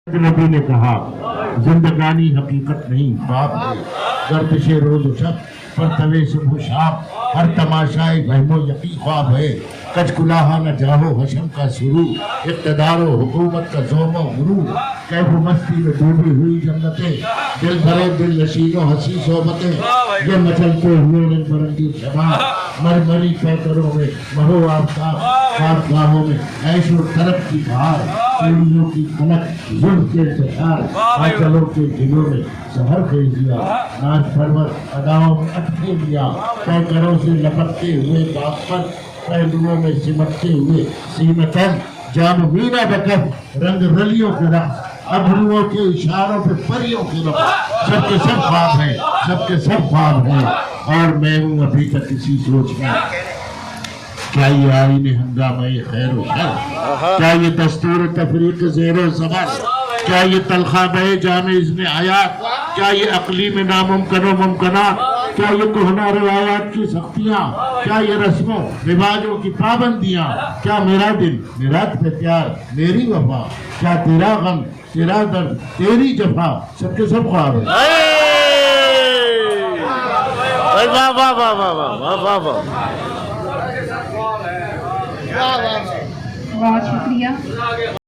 नबी ने कहा जिंदगानी हकीकत नहीं बाप है गर्दिश रोज शब पर तवे सुबह शाम हर तमाशाए वहमो यकी ख्वाब है कच कुलाहा न जाहो हशम का शुरू इक़्तिदारो हुकूमत का ज़ोमो गुरूर कैफ मस्ती में डूबी हुई जन्नतें दिल भरे दिल नशीनो हंसी सोबतें ये मचलते हुए रंग बरंगी शबा मरमरी पैकरों में महो आफ्ताब ख्वाबगाहों में ऐशो तरफ की बहार चूड़ियों की कनक जुल्फ के सशार आंचलों के दिलों में सहर खेल दिया नाच परवर अदाओं में अटके लिया पैकरों से लपकते हुए बाग पर पहलुओं में सिमटते हुए सीमतन जाम मीना बकफ रंग रलियों के रंग अबरुओं के इशारों पे परियों के रंग सबके सब ख्वाब हैं सबके सब ख्वाब हैं और मैं हूँ अभी तक इसी सोच में क्या ये आईने हंगामा खैर शर क्या ये दस्तूर तफरीक ज़ेरो ज़बर क्या ये तलखाबे जामे इसमें आयात क्या ये अकली में नामुमकिन मुमकिनात क्या ये कोहना रिवायात की सख्तियाँ क्या ये रस्मों रिवाजों की पाबंदियाँ क्या मेरा दिल मेरा प्यार मेरी वफा क्या तेरा गम तेरा दर्द तेरी जफा सबके सब ख्वाब है। वाह वाह वाह वाह वाह वाह वाह बहुत शुक्रिया।